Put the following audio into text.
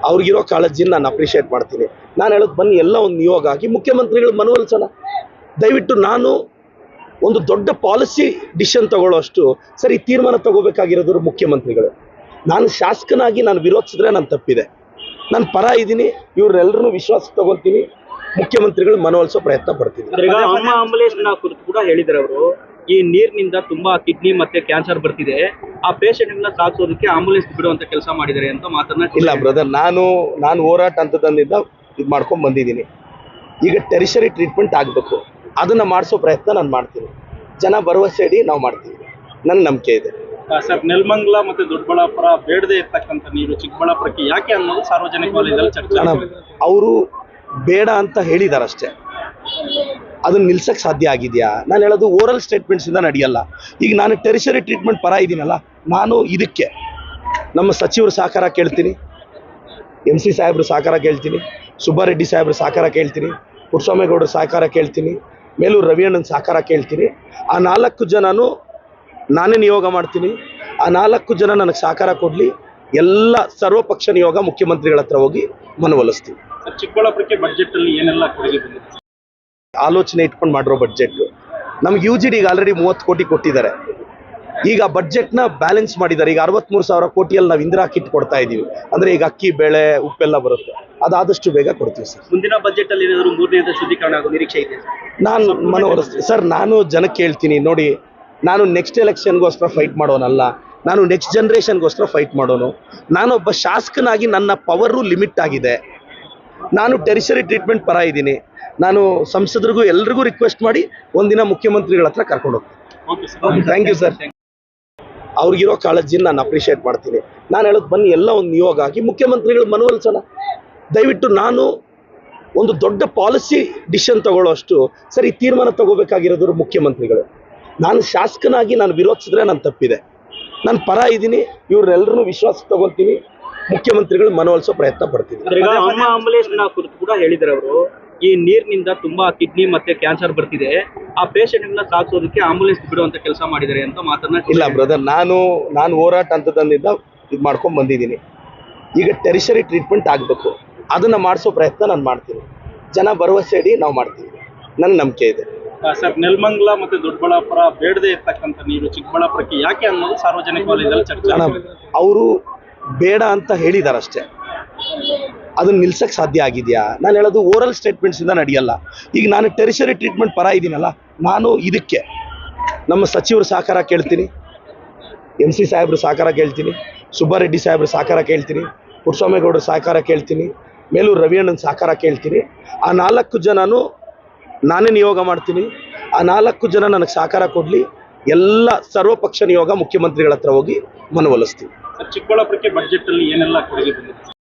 ಅವ್ರಿಗಿರೋ ಕಾಳಜಿನ ನಾನು ಅಪ್ರಿಷಿಯೇಟ್ ಮಾಡ್ತೀನಿ. ನಾನು ಹೇಳೋದು ಬನ್ನಿ ಎಲ್ಲ ಒಂದು ನಿಯೋಗ ಆಗಿ ಮುಖ್ಯಮಂತ್ರಿಗಳು ಮನವೊಲಿಸೋಣ. ದಯವಿಟ್ಟು ನಾನು ಒಂದು ದೊಡ್ಡ ಪಾಲಿಸಿ ಡಿಸಿಷನ್ ತಗೊಳ್ಳೋಷ್ಟು ಸರಿ ತೀರ್ಮಾನ ತಗೋಬೇಕಾಗಿರೋದು ಮುಖ್ಯಮಂತ್ರಿಗಳು. ನಾನು ಶಾಸಕನಾಗಿ ನಾನು ವಿರೋಧಿಸಿದ್ರೆ ನಾನು ತಪ್ಪಿದೆ. ನಾನು ಪರ ಇದ್ದೀನಿ, ಇವರೆಲ್ಲರೂ ವಿಶ್ವಾಸ ತಗೊಳ್ತೀನಿ, ಮುಖ್ಯಮಂತ್ರಿಗಳು ಮನವೊಲಿಸೋ ಪ್ರಯತ್ನ ಪಡ್ತೀನಿ. ಆಂಬುಲೆನ್ಸ್ ಕುರಿತು ಕೂಡ ಹೇಳಿದ್ದಾರೆ ಅವರು, ಈ ನೀರಿನಿಂದ ತುಂಬಾ ಕಿಡ್ನಿ ಮತ್ತೆ ಕ್ಯಾನ್ಸರ್ ಬರ್ತಿದೆ, ಆ ಪೇಷಂಟ್ಗಳನ್ನ ಸಾಗಿಸೋದಕ್ಕೆ ಆಂಬುಲೆನ್ಸ್ ಬಿಡುವಂತ ಕೆಲಸ ಮಾಡಿದ್ದಾರೆ ಅಂತ ಮಾತನ್ನ. ಇಲ್ಲ ಬ್ರದರ್, ನಾನು ಹೋರಾಟ ಹಂತದಿಂದ ಇದು ಮಾಡ್ಕೊಂಡು ಬಂದಿದ್ದೀನಿ. ಈಗ ಟೆರಿಷರಿ ಟ್ರೀಟ್ಮೆಂಟ್ ಆಗಬೇಕು, ಅದನ್ನ ಮಾಡಿಸೋ ಪ್ರಯತ್ನ ನಾನು ಮಾಡ್ತೀನಿ. ಜನ ಭರವಸೆ ಇಡಿ, ನಾವು ಮಾಡ್ತೀವಿ, ನನ್ನ ನಂಬಿಕೆ ಇದೆ. ಸರ್, ನೆಲಮಂಗಲ ಮತ್ತೆ ದೊಡ್ಡಬಳ್ಳಾಪುರ ಬೇಡದೇ ಇರ್ತಕ್ಕಂಥ ನೀರು ಚಿಕ್ಕಬಳ್ಳಾಪುರಕ್ಕೆ ಯಾಕೆ ಅನ್ನೋದು ಸಾರ್ವಜನಿಕ ವಲಯದಲ್ಲಿ ಚರ್ಚೆ. ಅವರು ಬೇಡ ಅಂತ ಹೇಳಿದಾರಷ್ಟೇ, ಅದನ್ನ ನಿಲ್ಸಕ್ಕೆ ಸಾಧ್ಯ ಆಗಿದೆಯಾ? ನಾನು ಹೇಳೋದು ಓರಲ್ ಸ್ಟೇಟ್ಮೆಂಟ್ಸಿಂದ ನಡೆಯಲ್ಲ. ಈಗ ನಾನು ಟೆರಿಷರಿ ಟ್ರೀಟ್ಮೆಂಟ್ ಪರ ಇದ್ದೀನಲ್ಲ, ನಾನು ಇದಕ್ಕೆ ನಮ್ಮ ಸಚಿವರು ಸಹಕಾರ ಕೇಳ್ತೀನಿ, MC ಸಾಹೇಬ್ರು ಸಹಕಾರ ಕೇಳ್ತೀನಿ, ಸುಬ್ಬಾರೆಡ್ಡಿ ಸಾಹೇಬ್ರು ಸಹಕಾರ ಕೇಳ್ತೀನಿ, ಪುರುಷೋಮೇಗೌಡರು ಸಹಕಾರ ಕೇಳ್ತೀನಿ, ಮೇಲೂರು ರವಿಯಣ್ಣನ ಸಹಕಾರ ಕೇಳ್ತೀನಿ. ಆ 4 ಜನನು ನಾನೇ ನಿಯೋಗ ಮಾಡ್ತೀನಿ. ಆ 4 ಜನ ನನಗೆ ಸಹಕಾರ ಕೊಡಲಿ. ಎಲ್ಲ ಸರ್ವಪಕ್ಷ ನಿಯೋಗ ಮುಖ್ಯಮಂತ್ರಿಗಳ ಹತ್ರ ಹೋಗಿ ಮನವೊಲಿಸ್ತೀವಿ. ಚಿಕ್ಕಬಳ್ಳಾಪುರಕ್ಕೆ ಬಡ್ಜೆಟ್ ಅಲ್ಲಿ ಏನೆಲ್ಲ ಕೊಡುಗೆ ಬಂದಿದೆ? ಆಲೋಚನೆ ಇಟ್ಕೊಂಡು ಮಾಡಿರೋ ಬಡ್ಜೆಟ್. ನಮ್ಗೆ UGD ಈಗ ಆಲ್ರೆಡಿ 30 ಕೋಟಿ ಕೊಟ್ಟಿದ್ದಾರೆ. ಈಗ ಬಡ್ಜೆಟ್ನ ಬ್ಯಾಲೆನ್ಸ್ ಮಾಡಿದ್ದಾರೆ. ಈಗ 63,000 ಕೋಟಿಯಲ್ಲಿ ನಾವು ಇಂದಿರಾ ಕಿಟ್ ಕೊಡ್ತಾ ಇದ್ದೀವಿ. ಅಂದರೆ ಈಗ ಅಕ್ಕಿ, ಬೇಳೆ, ಉಪ್ಪೆಲ್ಲ ಬರುತ್ತೆ. ಅದಾದಷ್ಟು ಬೇಗ ಕೊಡ್ತೀವಿ ಸರ್. ಮುಂದಿನ ಬಜೆಟ್ ಅಲ್ಲಿ ಏನಾದರೂ 3ನೇ ಶುದ್ಧೀಕರಣ ಆಗೋ ನಿರೀಕ್ಷೆ ಇದೆ? ನಾನು ಮನವೊಲಿಸ್ತೀನಿ ಸರ್. ನಾನು ಜನಕ್ಕೆ ಹೇಳ್ತೀನಿ, ನೋಡಿ, ನಾನು ನೆಕ್ಸ್ಟ್ ಎಲೆಕ್ಷನ್ಗೋಸ್ಕರ ಫೈಟ್ ಮಾಡೋನಲ್ಲ, ನಾನು ನೆಕ್ಸ್ಟ್ ಜನ್ರೇಷನ್ಗೋಸ್ಕರ ಫೈಟ್ ಮಾಡೋನು. ನಾನೊಬ್ಬ ಶಾಸಕನಾಗಿ ನನ್ನ ಪವರು ಲಿಮಿಟ್ ಆಗಿದೆ. ನಾನು ಟೆರಿಷರಿ ಟ್ರೀಟ್ಮೆಂಟ್ ಪರ ಇದ್ದೀನಿ. ನಾನು ಸಂಸದರಿಗೂ ಎಲ್ರಿಗೂ ರಿಕ್ವೆಸ್ಟ್ ಮಾಡಿ ಒಂದಿನ ಮುಖ್ಯಮಂತ್ರಿಗಳ ಹತ್ರ ಕರ್ಕೊಂಡು ಹೋಗ್ತೀನಿ. Thank you sir. ಅವ್ರಿಗಿರೋ ಕಾಳಜಿನ ನಾನು ಅಪ್ರಿಷಿಯೇಟ್ ಮಾಡ್ತೀನಿ. ನಾನು ಹೇಳೋದು ಬನ್ನಿ ಎಲ್ಲ ಒಂದು ನಿಯೋಗ ಆಗಿ ಮುಖ್ಯಮಂತ್ರಿಗಳು ಮನವೊಲಿಸೋಣ. ದಯವಿಟ್ಟು ನಾನು ಒಂದು ದೊಡ್ಡ ಪಾಲಿಸಿ ಡಿಸಿಷನ್ ತಗೊಳ್ಳೋಷ್ಟು ಸರಿ ತೀರ್ಮಾನ ತಗೋಬೇಕಾಗಿರೋದು ಮುಖ್ಯಮಂತ್ರಿಗಳು. ನಾನು ಶಾಸಕನಾಗಿ ನಾನು ವಿರೋಧಿಸಿದ್ರೆ ನಾನು ತಪ್ಪಿದೆ. ನಾನು ಪರ ಇದ್ದೀನಿ, ಇವರೆಲ್ಲರೂ ವಿಶ್ವಾಸ ತಗೊಳ್ತೀನಿ, ಮುಖ್ಯಮಂತ್ರಿಗಳು ಮನವೊಲಿಸೋ ಪ್ರಯತ್ನ ಪಡ್ತೀನಿ. ಆಂಬುಲೆನ್ಸ್ ಕುರಿತು ಕೂಡ ಹೇಳಿದ್ದಾರೆ ಅವರು, ಈ ನೀರಿನಿಂದ ತುಂಬಾ ಕಿಡ್ನಿ ಮತ್ತೆ ಕ್ಯಾನ್ಸರ್ ಬರ್ತಿದೆ, ಆ ಪೇಷಂಟ್ಗಳನ್ನ ಸಾಗಿಸೋದಕ್ಕೆ ಆಂಬುಲೆನ್ಸ್ ಬಿಡುವಂತ ಕೆಲಸ ಮಾಡಿದ್ದಾರೆ ಅಂತ ಮಾತನ್ನ. ಇಲ್ಲ ಬ್ರದರ್, ನಾನು ಹೋರಾಟ ಹಂತದಿಂದ ಇದು ಮಾಡ್ಕೊಂಡು ಬಂದಿದ್ದೀನಿ. ಈಗ ಟೆರಿಷರಿ ಟ್ರೀಟ್ಮೆಂಟ್ ಆಗಬೇಕು, ಅದನ್ನ ಮಾಡಿಸೋ ಪ್ರಯತ್ನ ನಾನು ಮಾಡ್ತೀನಿ. ಜನ ಭರವಸೆ ಇಡಿ, ನಾವು ಮಾಡ್ತೀವಿ, ನನ್ನ ನಂಬಿಕೆ ಇದೆ. ಸರ್, ನೆಲಮಂಗಲ ಮತ್ತೆ ದೊಡ್ಡಬಳ್ಳಾಪುರ ಬೇಡದೇ ಇರ್ತಕ್ಕಂಥ ನೀರು ಚಿಕ್ಕಬಳ್ಳಾಪುರಕ್ಕೆ ಯಾಕೆ ಅನ್ನೋದು ಸಾರ್ವಜನಿಕ ವಲಯದಲ್ಲಿ ಚರ್ಚೆ. ಅವರು ಬೇಡ ಅಂತ ಹೇಳಿದಾರಷ್ಟೇ, ಅದನ್ನ ನಿಲ್ಸಕ್ಕೆ ಸಾಧ್ಯ ಆಗಿದೆಯಾ? ನಾನು ಹೇಳೋದು ಓರಲ್ ಸ್ಟೇಟ್ಮೆಂಟ್ಸಿಂದ ನಡೆಯಲ್ಲ. ಈಗ ನಾನು ಟೆರಿಷರಿ ಟ್ರೀಟ್ಮೆಂಟ್ ಪರ ಇದ್ದೀನಲ್ಲ, ನಾನು ಇದಕ್ಕೆ ನಮ್ಮ ಸಚಿವರು ಸಹಕಾರ ಕೇಳ್ತೀನಿ, MC ಸಾಹೇಬ್ರು ಸಹಕಾರ ಕೇಳ್ತೀನಿ, ಸುಬ್ಬಾರೆಡ್ಡಿ ಸಾಹೇಬ್ರು ಸಹಕಾರ ಕೇಳ್ತೀನಿ, ಪುರುಷೋಮೇಗೌಡರು ಸಹಕಾರ ಕೇಳ್ತೀನಿ, ಮೇಲೂರು ರವಿಯಣ್ಣನ ಸಹಕಾರ ಕೇಳ್ತೀನಿ. ಆ 4 ಜನನು ನಾನೇ ನಿಯೋಗ ಮಾಡ್ತೀನಿ. ಆ 4 ಜನ ನನಗೆ ಸಹಕಾರ ಕೊಡಲಿ. ಎಲ್ಲ ಸರ್ವಪಕ್ಷ ನಿಯೋಗ ಮುಖ್ಯಮಂತ್ರಿಗಳ ಹತ್ರ ಹೋಗಿ ಮನವೊಲಿಸ್ತೀವಿ. ಚಿಕ್ಕಬಳ್ಳಾಪುರಕ್ಕೆ ಬಡ್ಜೆಟ್ ಅಲ್ಲಿ ಏನೆಲ್ಲ ಕೊಡುಗೆ ಬಂದಿದೆ?